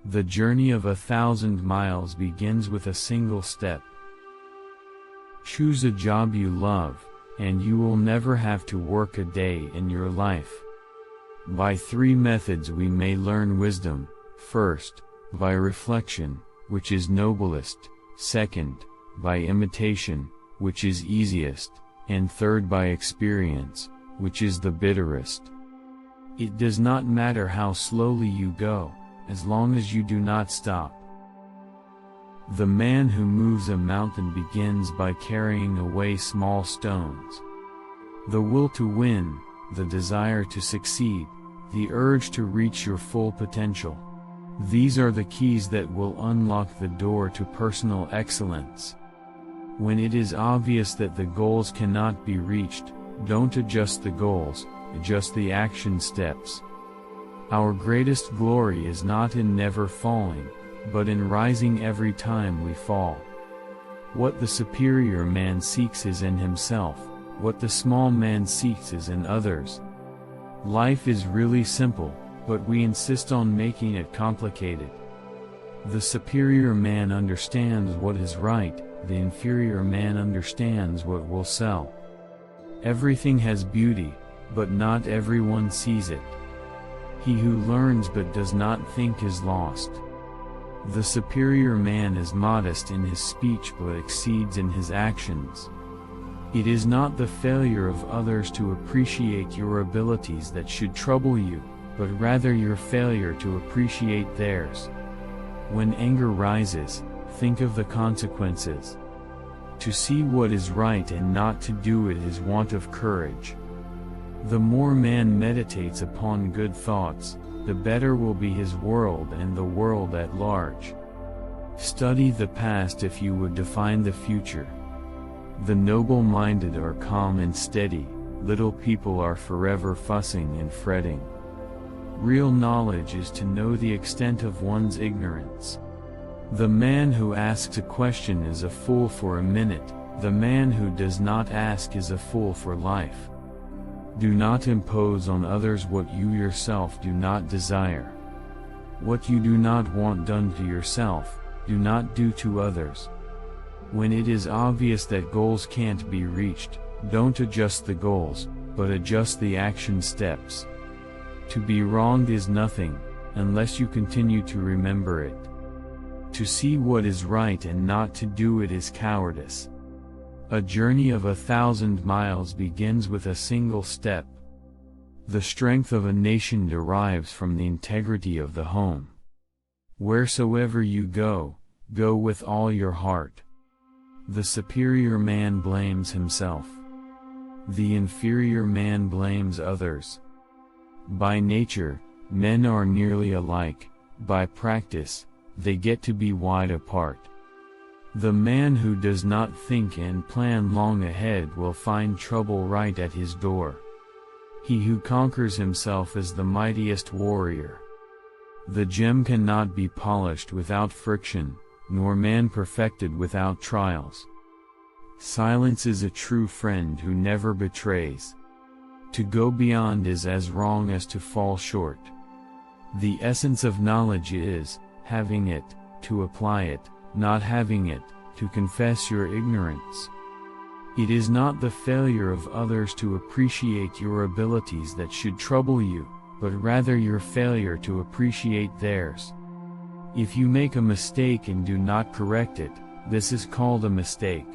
The journey of 1,000 miles begins with a single step. Choose a job you love, and you will never have to work a day in your life. By 3 methods we may learn wisdom: first, by reflection, which is noblest; second, by imitation, which is easiest; and third, by experience, which is the bitterest. It does not matter how slowly you go, as long as you do not stop. The man who moves a mountain begins by carrying away small stones. The will to win, the desire to succeed, the urge to reach your full potential. These are the keys that will unlock the door to personal excellence. When it is obvious that the goals cannot be reached, don't adjust the goals, adjust the action steps. Our greatest glory is not in never falling, but in rising every time we fall. What the superior man seeks is in himself, what the small man seeks is in others. Life is really simple, but we insist on making it complicated. The superior man understands what is right, the inferior man understands what will sell. Everything has beauty, but not everyone sees it. He who learns but does not think is lost. The superior man is modest in his speech but exceeds in his actions. It is not the failure of others to appreciate your abilities that should trouble you, but rather your failure to appreciate theirs. When anger rises, think of the consequences. To see what is right and not to do it is want of courage. The more man meditates upon good thoughts, the better will be his world and the world at large. Study the past if you would define the future. The noble-minded are calm and steady, little people are forever fussing and fretting. Real knowledge is to know the extent of one's ignorance. The man who asks a question is a fool for a minute, the man who does not ask is a fool for life. Do not impose on others what you yourself do not desire. What you do not want done to yourself, do not do to others. When it is obvious that goals can't be reached, don't adjust the goals, but adjust the action steps. To be wronged is nothing, unless you continue to remember it. To see what is right and not to do it is cowardice. A journey of 1,000 miles begins with a single step. The strength of a nation derives from the integrity of the home. Wheresoever you go, go with all your heart. The superior man blames himself. The inferior man blames others. By nature, men are nearly alike; by practice, they get to be wide apart. The man who does not think and plan long ahead will find trouble right at his door. He who conquers himself is the mightiest warrior. The gem cannot be polished without friction, nor man perfected without trials. Silence is a true friend who never betrays. To go beyond is as wrong as to fall short. The essence of knowledge is, having it, to apply it; not having it, to confess your ignorance. It is not the failure of others to appreciate your abilities that should trouble you, but rather your failure to appreciate theirs. If you make a mistake and do not correct it, this is called a mistake.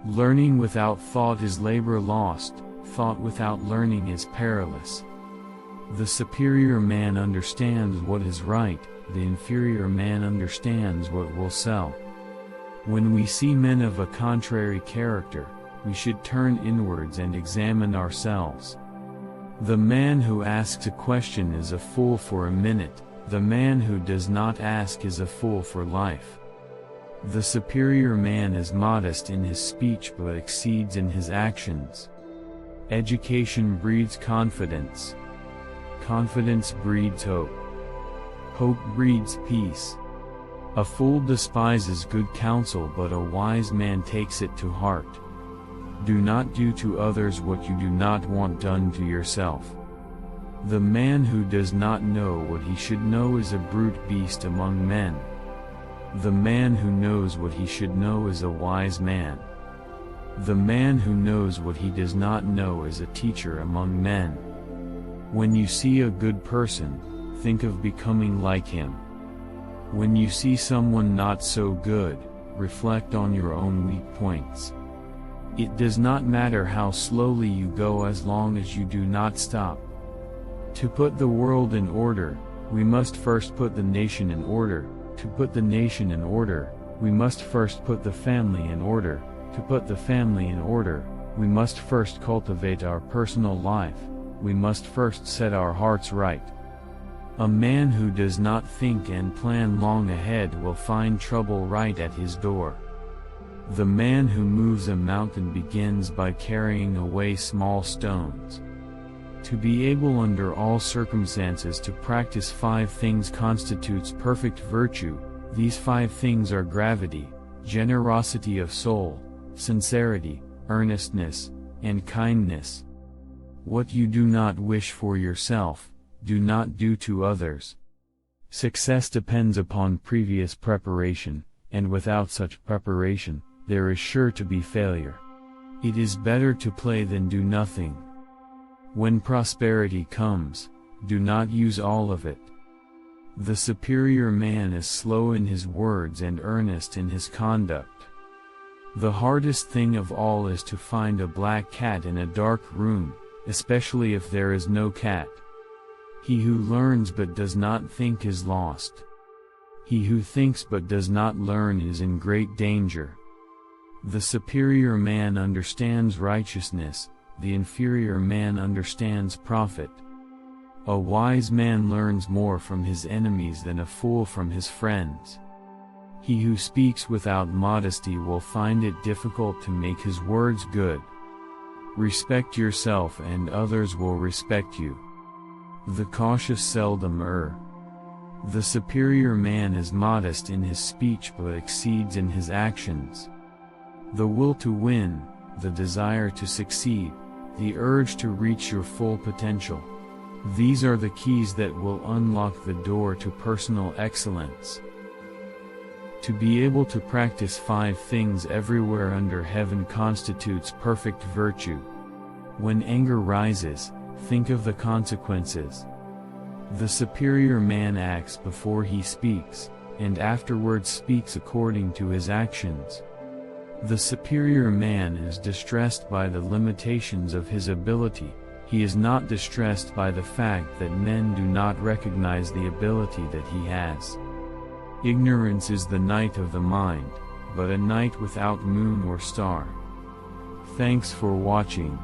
Learning without thought is labor lost, thought without learning is perilous. The superior man understands what is right, the inferior man understands what will sell. When we see men of a contrary character, we should turn inwards and examine ourselves. The man who asks a question is a fool for a minute, the man who does not ask is a fool for life. The superior man is modest in his speech but exceeds in his actions. Education breeds confidence. Confidence breeds hope. Hope breeds peace. A fool despises good counsel but a wise man takes it to heart. Do not do to others what you do not want done to yourself. The man who does not know what he should know is a brute beast among men. The man who knows what he should know is a wise man. The man who knows what he does not know is a teacher among men. When you see a good person, think of becoming like him. When you see someone not so good, reflect on your own weak points. It does not matter how slowly you go as long as you do not stop. To put the world in order, we must first put the nation in order. To put the nation in order, we must first put the family in order. To put the family in order, we must first cultivate our personal life. We must first set our hearts right. A man who does not think and plan long ahead will find trouble right at his door. The man who moves a mountain begins by carrying away small stones. To be able under all circumstances to practice 5 things constitutes perfect virtue. These 5 things are gravity, generosity of soul, sincerity, earnestness, and kindness. What you do not wish for yourself, do not do to others. Success depends upon previous preparation, and without such preparation, there is sure to be failure. It is better to play than do nothing. When prosperity comes, do not use all of it. The superior man is slow in his words and earnest in his conduct. The hardest thing of all is to find a black cat in a dark room, especially if there is no cat. He who learns but does not think is lost. He who thinks but does not learn is in great danger. The superior man understands righteousness, the inferior man understands profit. A wise man learns more from his enemies than a fool from his friends. He who speaks without modesty will find it difficult to make his words good. Respect yourself and others will respect you. The cautious seldom err. The superior man is modest in his speech but exceeds in his actions. The will to win, the desire to succeed, the urge to reach your full potential. These are the keys that will unlock the door to personal excellence. To be able to practice 5 things everywhere under heaven constitutes perfect virtue. When anger rises, think of the consequences. The superior man acts before he speaks, and afterwards speaks according to his actions. The superior man is distressed by the limitations of his ability. He is not distressed by the fact that men do not recognize the ability that he has. Ignorance is the night of the mind, but a night without moon or star. Thanks for watching.